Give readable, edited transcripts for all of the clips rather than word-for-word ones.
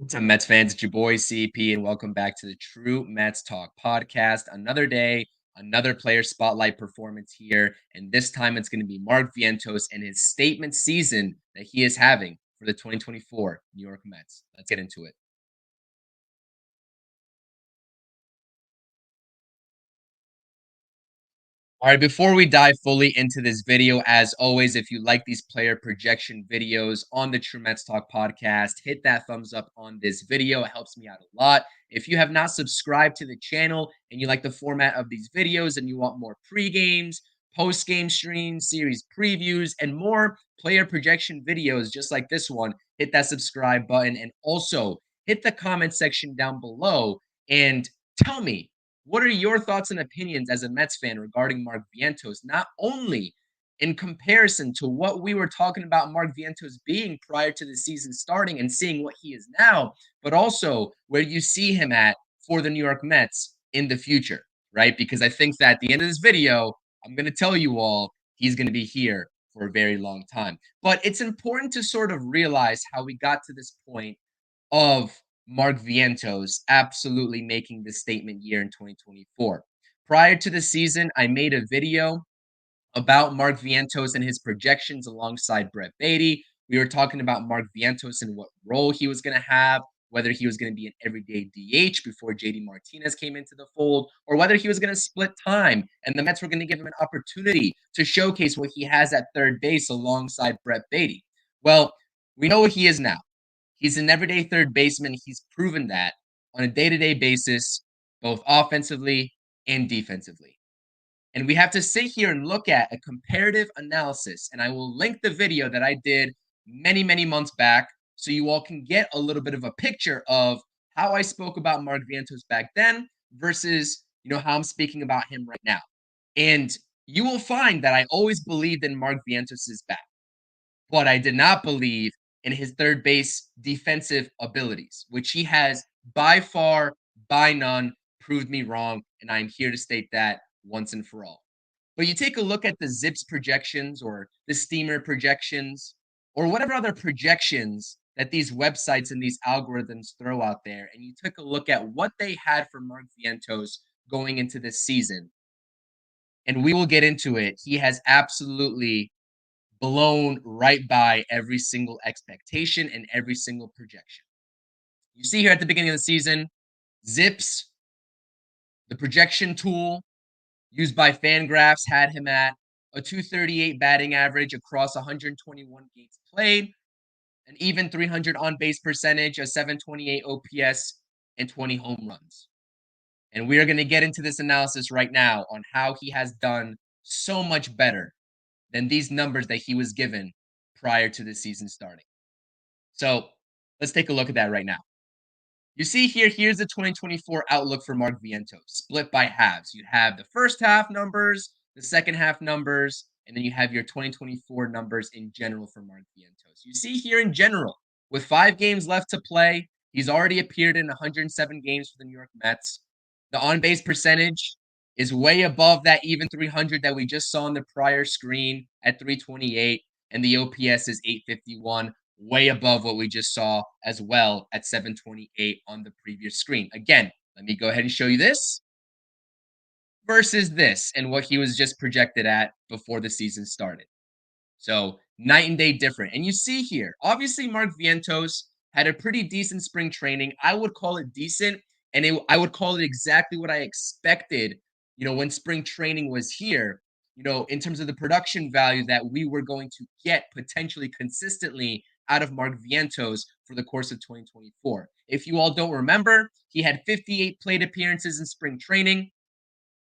What's up, Mets fans? It's your boy CP, and welcome back to the True Mets Talk podcast. Another day, another player spotlight performance here, and this time it's going to be Mark Vientos and his statement season that he is having for the 2024 New York Mets. Let's get into it. All right, before we dive fully into this video, as always, if you like these player projection videos on the True Mets Talk podcast, hit that thumbs up on this video. It helps me out a lot. If you have not subscribed to the channel and you like the format of these videos and you want more pre-games, post-game streams, series previews, and more player projection videos just like this one, hit that subscribe button and also hit the comment section down below and tell me, what are your thoughts and opinions as a Mets fan regarding Mark Vientos, not only in comparison to what we were talking about Mark Vientos being prior to the season starting and seeing what he is now, but also where you see him at for the New York Mets in the future, right? Because I think that at the end of this video, I'm going to tell you all he's going to be here for a very long time. But it's important to sort of realize how we got to this point of Mark Vientos absolutely making this statement year in 2024. Prior to the season, I made a video about Mark Vientos and his projections alongside Brett Beatty. We were talking about Mark Vientos and what role he was going to have, whether he was going to be an everyday DH before JD Martinez came into the fold, or whether he was going to split time and the Mets were going to give him an opportunity to showcase what he has at third base alongside Brett Beatty. Well, we know what he is now. He's an everyday third baseman. He's proven that on a day-to-day basis, both offensively and defensively. And we have to sit here and look at a comparative analysis. And I will link the video that I did many, many months back so you all can get a little bit of a picture of how I spoke about Mark Vientos back then versus, how I'm speaking about him right now. And you will find that I always believed in Mark Vientos' back, but I did not believe in his third base defensive abilities, which he has by far, by none, proved me wrong. And I'm here to state that once and for all. But you take a look at the Zips projections or the Steamer projections or whatever other projections that these websites and these algorithms throw out there, and you took a look at what they had for Mark Vientos going into this season, and we will get into it. He has absolutely blown right by every single expectation and every single projection. You see here at the beginning of the season, Zips, the projection tool used by Fangraphs, had him at a 238 batting average across 121 games played, an even 300 on base percentage, a 728 OPS, and 20 home runs. And we are going to get into this analysis right now on how he has done so much better than these numbers that he was given prior to the season starting. So let's take a look at that right now. You see here, here's the 2024 outlook for Mark Vientos, split by halves. You have the first half numbers, the second half numbers, and then you have your 2024 numbers in general for Mark Vientos. You see here in general, with 5 games left to play, he's already appeared in 107 games for the New York Mets. The on-base percentage is way above that even 300 that we just saw on the prior screen at 328, and the OPS is 851, way above what we just saw as well at 728 on the previous screen. Again, let me go ahead and show you this versus this and what he was just projected at before the season started. So night and day different. And you see here, obviously Mark Vientos had a pretty decent spring training. I would call it decent, and I would call it exactly what I expected, when spring training was here, in terms of the production value that we were going to get potentially consistently out of Mark Vientos for the course of 2024. If you all don't remember, he had 58 plate appearances in spring training.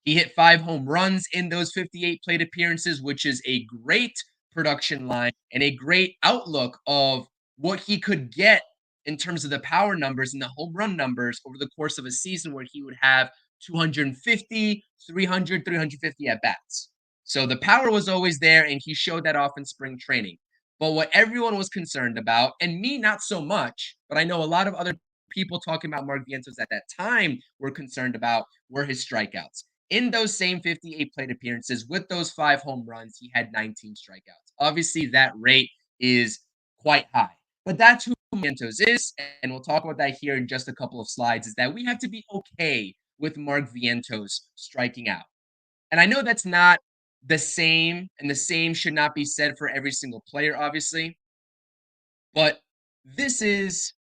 He hit 5 home runs in those 58 plate appearances, which is a great production line and a great outlook of what he could get in terms of the power numbers and the home run numbers over the course of a season where he would have 250, 300, 350 at bats. So the power was always there, and he showed that off in spring training. But what everyone was concerned about, and me not so much, but I know a lot of other people talking about Mark Vientos at that time were concerned about, were his strikeouts. In those same 58 plate appearances with those 5 home runs, he had 19 strikeouts. Obviously, that rate is quite high, but that's who Mark Vientos is, and we'll talk about that here in just a couple of slides, is that we have to be okay with Mark Vientos striking out. And I know that's not the same, and the same should not be said for every single player, obviously, but this is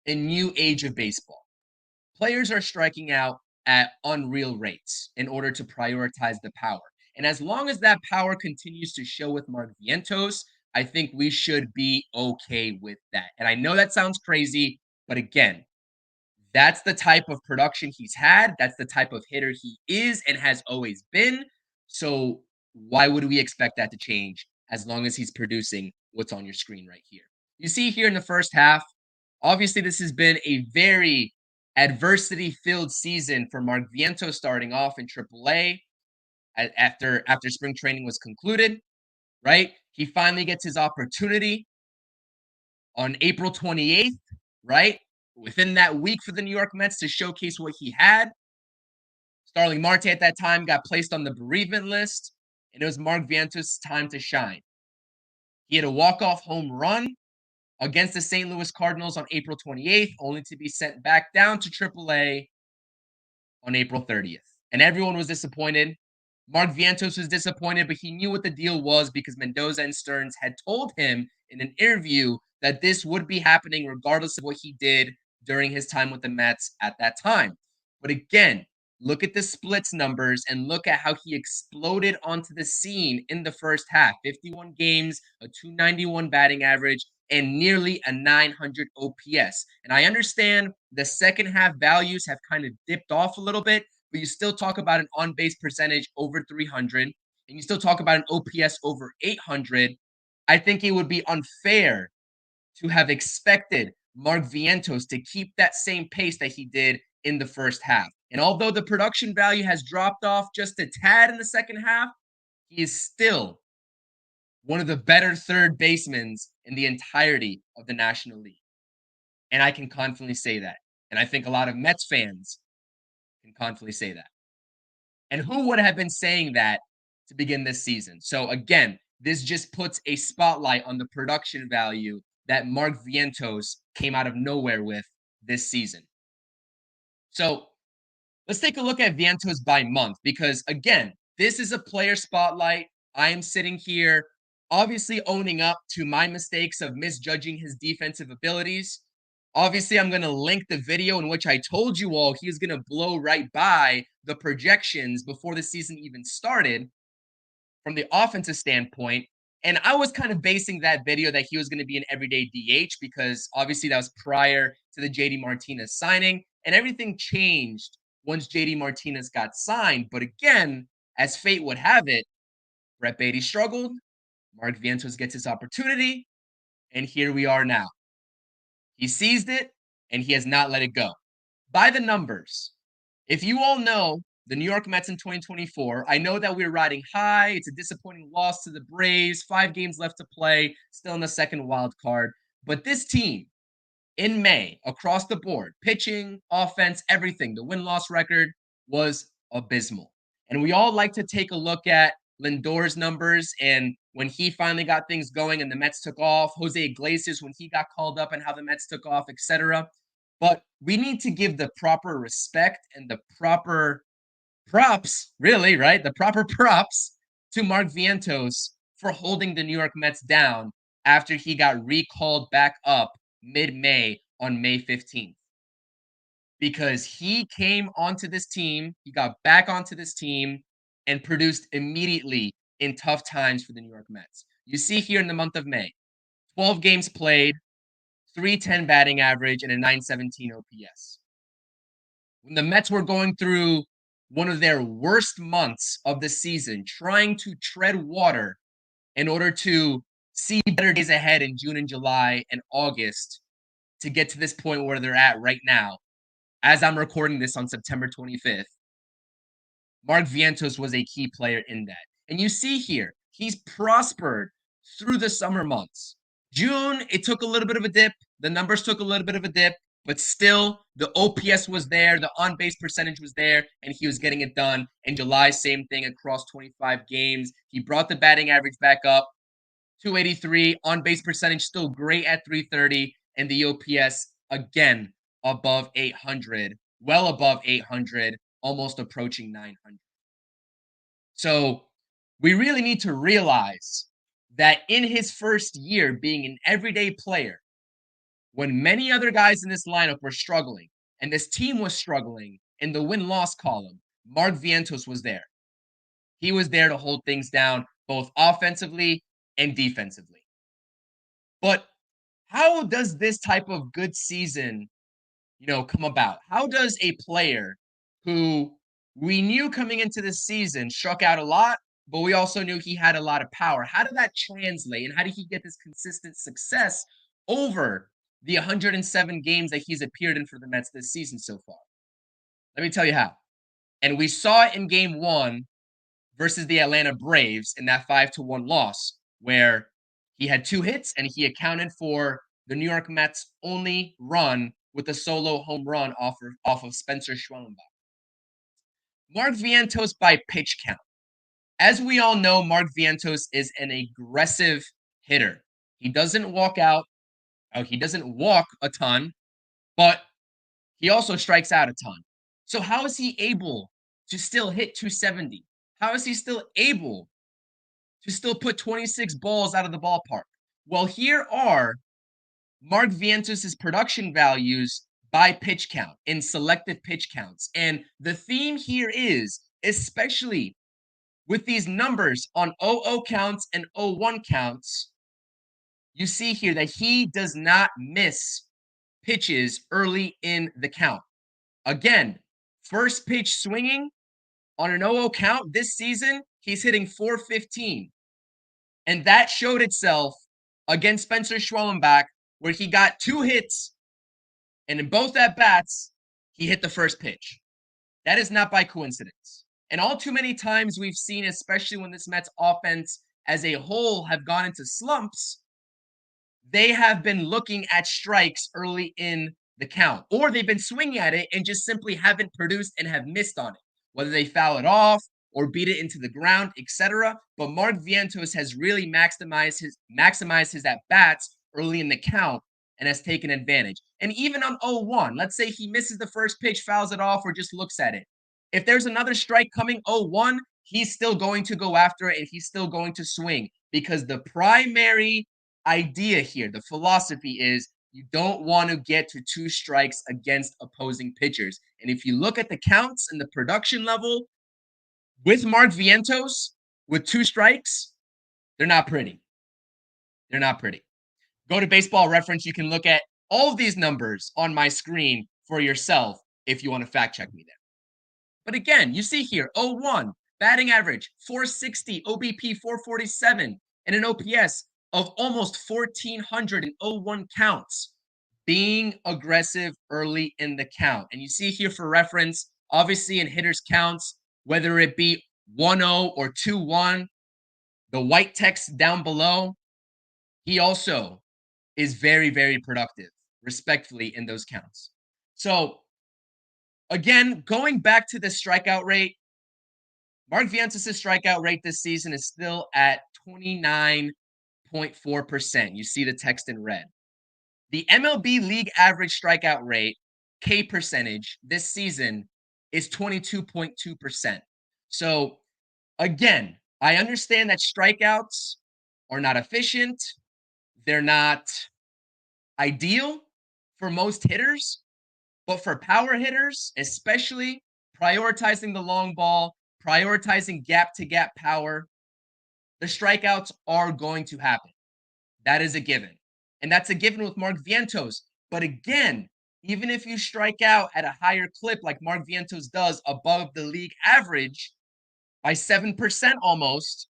a new age of baseball. Players are striking out at unreal rates in order to prioritize the power. And as long as that power continues to show with Mark Vientos, I think we should be okay with that. And I know that sounds crazy, but again, that's the type of production he's had. That's the type of hitter he is and has always been. So why would we expect that to change as long as he's producing what's on your screen right here? You see here in the first half, obviously this has been a very adversity-filled season for Mark Vientos starting off in AAA after spring training was concluded, right? He finally gets his opportunity on April 28th, right? Within that week for the New York Mets to showcase what he had. Starling Marte at that time got placed on the bereavement list, and it was Mark Vientos' time to shine. He had a walk-off home run against the St. Louis Cardinals on April 28th, only to be sent back down to AAA on April 30th. And everyone was disappointed. Mark Vientos was disappointed, but he knew what the deal was because Mendoza and Stearns had told him in an interview that this would be happening regardless of what he did during his time with the Mets at that time. But again, look at the splits numbers and look at how he exploded onto the scene in the first half. 51 games, a 291 batting average, and nearly a 900 OPS. And I understand the second half values have kind of dipped off a little bit, but you still talk about an on base percentage over 300, and you still talk about an OPS over 800. I think it would be unfair to have expected Mark Vientos to keep that same pace that he did in the first half. And although the production value has dropped off just a tad in the second half, he is still one of the better third basemen in the entirety of the National League. And I can confidently say that. And I think a lot of Mets fans can confidently say that. And who would have been saying that to begin this season? So again, this just puts a spotlight on the production value that Mark Vientos came out of nowhere with this season. So let's take a look at Vientos by month because, again, this is a player spotlight. I am sitting here obviously owning up to my mistakes of misjudging his defensive abilities. Obviously, I'm going to link the video in which I told you all he was going to blow right by the projections before the season even started from the offensive standpoint. And I was kind of basing that video that he was going to be an everyday DH because obviously that was prior to the JD Martinez signing, and everything changed once JD Martinez got signed. But again, as fate would have it, Brett Beatty struggled, Mark Vientos gets his opportunity, and here we are now. He seized it, and he has not let it go. By the numbers, if you all know the New York Mets in 2024, I know that we're riding high. It's a disappointing loss to the Braves. 5 games left to play, still in the second wild card. But this team, in May, across the board, pitching, offense, everything, the win-loss record was abysmal. And we all like to take a look at Lindor's numbers and when he finally got things going and the Mets took off, Jose Iglesias when he got called up and how the Mets took off, etc. But we need to give the proper respect and the proper props, really, right? The proper props to Mark Vientos for holding the New York Mets down after he got recalled back up mid-May on May 15th. Because he came onto this team, he got back onto this team and produced immediately in tough times for the New York Mets. You see here in the month of May, 12 games played, 310 batting average, and a 917 OPS. When the Mets were going through one of their worst months of the season, trying to tread water in order to see better days ahead in June and July and August to get to this point where they're at right now, as I'm recording this on September 25th, Mark Vientos was a key player in that. And you see here, he's prospered through the summer months. June, it took a little bit of a dip. The numbers took a little bit of a dip, but still the OPS was there, the on-base percentage was there, and he was getting it done. In July, same thing across 25 games. He brought the batting average back up, 283, on-base percentage still great at 330, and the OPS again above 800, well above 800, almost approaching 900. So we really need to realize that in his first year being an everyday player, when many other guys in this lineup were struggling and this team was struggling in the win-loss column, Mark Vientos was there. He was there to hold things down both offensively and defensively. But how does this type of good season, come about? How does a player who we knew coming into this season struck out a lot, but we also knew he had a lot of power? How did that translate, and how did he get this consistent success over the 107 games that he's appeared in for the Mets this season so far? Let me tell you how. And we saw it in game 1 versus the Atlanta Braves in that 5-1 loss, where he had 2 hits and he accounted for the New York Mets' only run with a solo home run off of Spencer Schwellenbach. Mark Vientos by pitch count. As we all know, Mark Vientos is an aggressive hitter. He doesn't walk out. He doesn't walk a ton, but he also strikes out a ton. So how is he able to still hit 270? How is he still able to still put 26 balls out of the ballpark? Well, here are Mark Vientos' production values by pitch count in selective pitch counts. And the theme here is, especially with these numbers on 0-0 counts and 0-1 counts, you see here that he does not miss pitches early in the count. Again, first pitch swinging on an 0-0 count this season, he's hitting 415. And that showed itself against Spencer Schwellenbach, where he got 2 hits, and in both at bats, he hit the first pitch. That is not by coincidence. And all too many times we've seen, especially when this Mets offense as a whole have gone into slumps, they have been looking at strikes early in the count, or they've been swinging at it and just simply haven't produced and have missed on it, whether they foul it off or beat it into the ground, etc. But Mark Vientos has really maximized his at bats early in the count and has taken advantage. And even on 0-1, let's say he misses the first pitch, fouls it off, or just looks at it. If there's another strike coming 0-1, he's still going to go after it and he's still going to swing, because the primary idea here, the philosophy is you don't want to get to 2 strikes against opposing pitchers. And if you look at the counts and the production level with Mark Vientos with 2 strikes, they're not pretty. They're not pretty. Go to Baseball Reference. You can look at all of these numbers on my screen for yourself if you want to fact check me there. But again, you see here 0-1, batting average 460, OBP 447, and an OPS of almost 1,400 in 0-1 counts, being aggressive early in the count. And you see here for reference, obviously in hitters counts, whether it be 1-0 or 2-1, the white text down below, he also is very, very productive, respectfully, in those counts. So, again, going back to the strikeout rate, Mark Vientos' strikeout rate this season is still at 29.4%. You see the text in red. The MLB league average strikeout rate, K percentage, this season is 22.2%. So, again, I understand that strikeouts are not efficient. They're not ideal for most hitters, but for power hitters, especially prioritizing the long ball, prioritizing gap-to-gap power, the strikeouts are going to happen. That is a given. And that's a given with Mark Vientos. But again, even if you strike out at a higher clip like Mark Vientos does above the league average by 7% almost,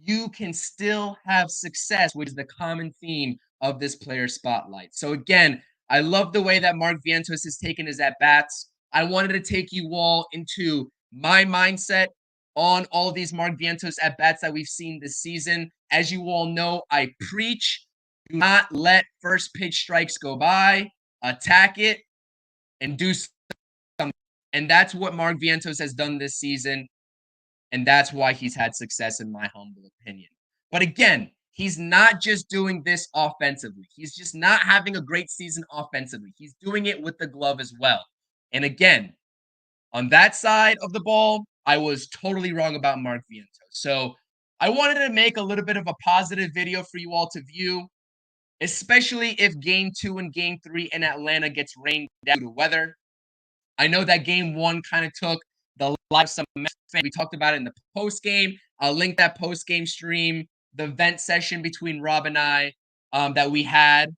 you can still have success, which is the common theme of this player spotlight. So again, I love the way that Mark Vientos has taken his at-bats. I wanted to take you all into my mindset on all of these Mark Vientos at-bats that we've seen this season. As you all know, I preach, do not let first pitch strikes go by, attack it, and do something. And that's what Mark Vientos has done this season. And that's why he's had success, in my humble opinion. But again, he's not just doing this offensively. He's just not having a great season offensively. He's doing it with the glove as well. And again, on that side of the ball, I was totally wrong about Mark Vientos. So I wanted to make a little bit of a positive video for you all to view, especially if game 2 and game 3 in Atlanta gets rained down due to weather. I know that game 1 kind of took the life of some Mets fans. We talked about it in the post game. I'll link that post game stream, the vent session between Rob and I that we had.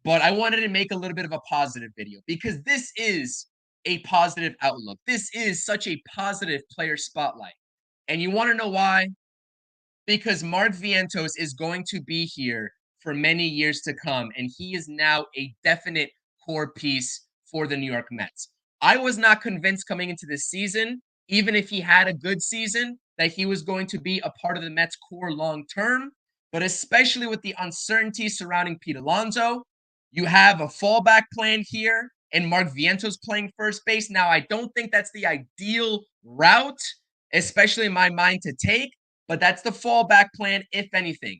But I wanted to make a little bit of a positive video because this is a positive outlook. This is such a positive player spotlight. And you want to know why? Because Mark Vientos is going to be here for many years to come, and he is now a definite core piece for the New York Mets. I was not convinced coming into this season, even if he had a good season, that he was going to be a part of the Mets core long term. But especially with the uncertainty surrounding Pete Alonso, you have a fallback plan here and Mark Vientos playing first base. Now, I don't think that's the ideal route, especially in my mind, to take, but that's the fallback plan, if anything.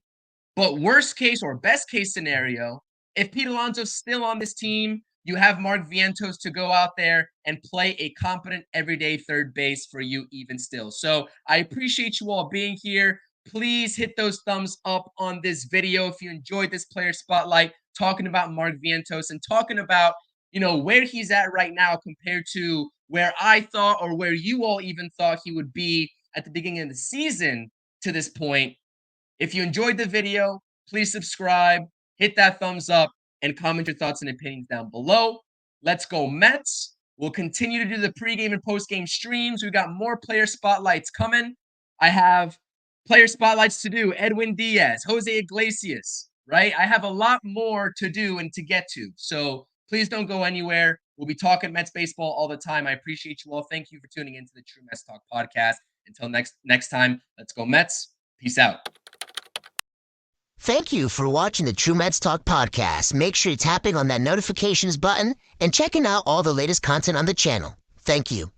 But worst case or best case scenario, if Pete Alonso's still on this team, you have Mark Vientos to go out there and play a competent everyday third base for you even still. So I appreciate you all being here. Please hit those thumbs up on this video if you enjoyed this player spotlight, talking about Mark Vientos and talking about, where he's at right now compared to where I thought or where you all even thought he would be at the beginning of the season to this point. If you enjoyed the video, please subscribe, hit that thumbs up, and comment your thoughts and opinions down below. Let's go Mets. We'll continue to do the pregame and postgame streams. We've got more player spotlights coming. I have player spotlights to do. Edwin Diaz, Jose Iglesias, right? I have a lot more to do and to get to. So please don't go anywhere. We'll be talking Mets baseball all the time. I appreciate you all. Thank you for tuning into the True Mets Talk podcast. Until next time, let's go Mets. Peace out. Thank you for watching the True Mets Talk podcast. Make sure you're tapping on that notifications button and checking out all the latest content on the channel. Thank you.